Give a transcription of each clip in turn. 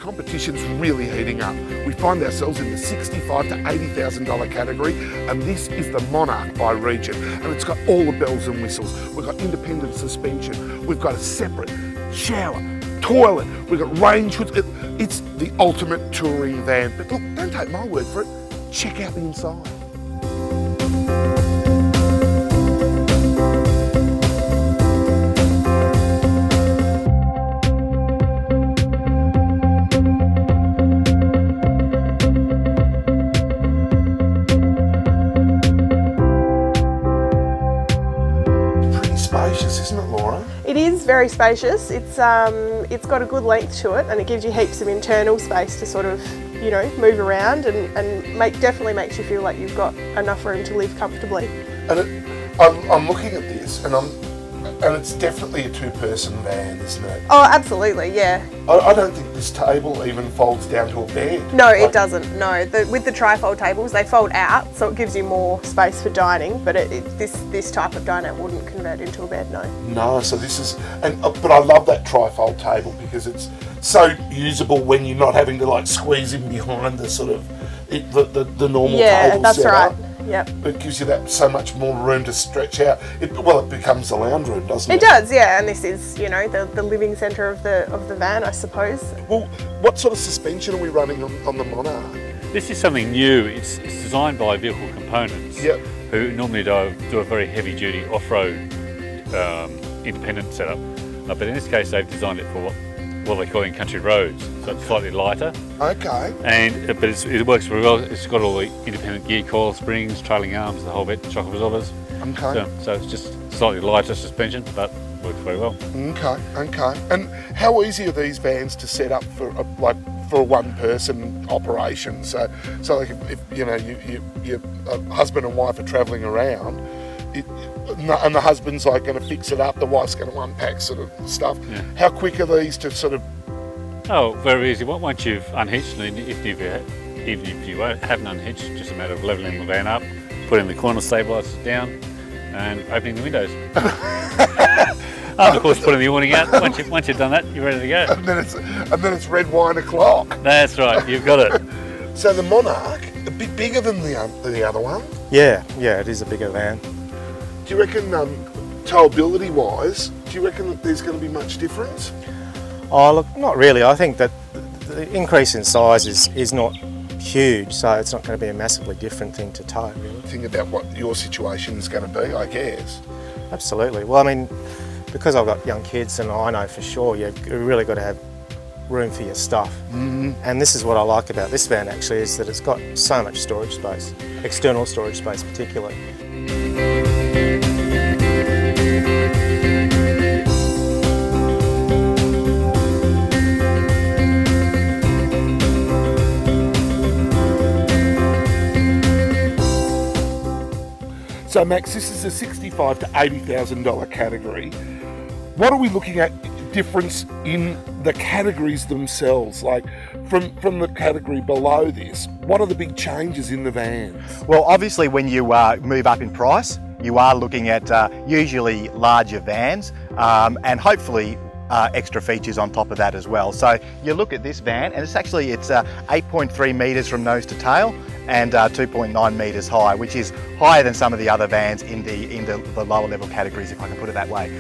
competition's really heating up. We find ourselves in the $65,000 to $80,000 category, and this is the Monarch by Regent, and it's got all the bells and whistles. We've got independent suspension, we've got a separate shower, toilet, we've got range hoods. It's the ultimate touring van. But look, don't take my word for it, check out the inside. Spacious, isn't it, Laura? It is very spacious. It's got a good length to it, and it gives you heaps of internal space to sort of, you know, move around and definitely makes you feel like you've got enough room to live comfortably. And I'm looking at this, and it's definitely a two-person van, isn't it? Oh, absolutely, yeah. I don't think this table even folds down to a bed. No, it doesn't. No, with the trifold tables, they fold out, so it gives you more space for dining. But this type of diner wouldn't convert into a bed, no. No, so this is, but I love that trifold table because it's so usable when you're not having to like squeeze in behind the sort of the normal table that's setup. right. Yep. It gives you that so much more room to stretch out. It becomes a lounge room, doesn't it? It does, yeah. And this is, you know, the living centre of the van, I suppose. Well, what sort of suspension are we running on the Monarch? This is something new. It's designed by Vehicle Components, who normally do a very heavy-duty off-road independent setup. But in this case, they've designed it for what they call in country roads, so it's slightly lighter. Okay. But it works very well. It's got all the independent gear coil springs, trailing arms, the whole bit, shock absorbers. Okay. So it's just slightly lighter suspension, but works very well. Okay. And how easy are these vans to set up for a one-person operation? So like if you know your husband and wife are travelling around, and the husband's like going to fix it up, the wife's going to unpack sort of stuff. Yeah. How quick are these to sort of? Oh, very easy. Once you've unhitched, and even if you haven't unhitched, just a matter of levelling the van up, putting the corner stabilisers down, and opening the windows. And of course, putting the awning out. Once you've done that, you're ready to go. And then it's red wine o'clock. That's right. You've got it. So the Monarch, a bit bigger than the other one. Yeah, it is a bigger van. Do you reckon, towability-wise, do you reckon that there's going to be much difference? Oh, look, not really. I think that the increase in size is not huge, so it's not going to be a massively different thing to tow, really. Think about what your situation is going to be, I guess. Absolutely. Well, I mean, because I've got young kids, and I know for sure you've really got to have room for your stuff. Mm-hmm. And this is what I like about this van, actually, is that it's got so much storage space, external storage space particularly. So Max, this is a $65,000 to $80,000 category. What are we looking at difference in the categories themselves? Like from the category below this, what are the big changes in the vans? Well, obviously when you move up in price, you are looking at usually larger vans and hopefully extra features on top of that as well. So you look at this van, and it's 8.3 metres from nose to tail and 2.9 metres high, which is higher than some of the other vans in the lower level categories, if I can put it that way.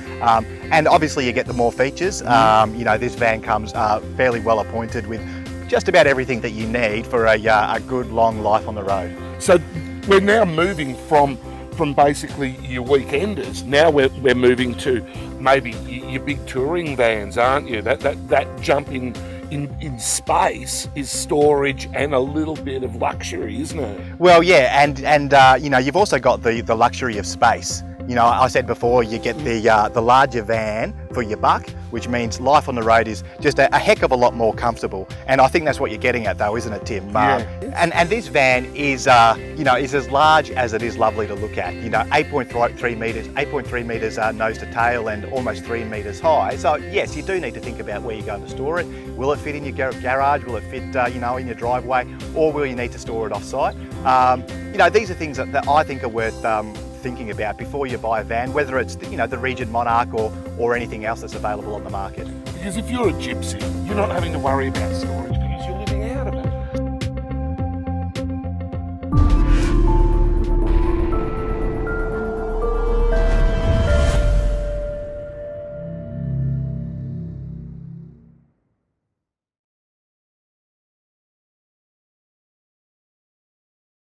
And obviously you get the more features. You know, this van comes fairly well appointed with just about everything that you need for a good long life on the road. So we're now moving from basically your weekenders. Now we're moving to maybe your big touring vans, aren't you? That jump in space is storage and a little bit of luxury, isn't it? Well, yeah, and you know, you've also got the luxury of space. You know, I said before, you get the larger van for your buck, which means life on the road is just a heck of a lot more comfortable. And I think that's what you're getting at, though, isn't it, Tim? Yeah. And this van is, you know, is as large as it is lovely to look at. You know, 8.3 metres nose to tail and almost 3 metres high. So yes, you do need to think about where you're going to store it. Will it fit in your garage? Will it fit, you know, in your driveway? Or will you need to store it off-site? You know, these are things that I think are worth thinking about before you buy a van, whether it's the Regent Monarch or anything else that's available on the market. Because if you're a gypsy, you're not having to worry about storage.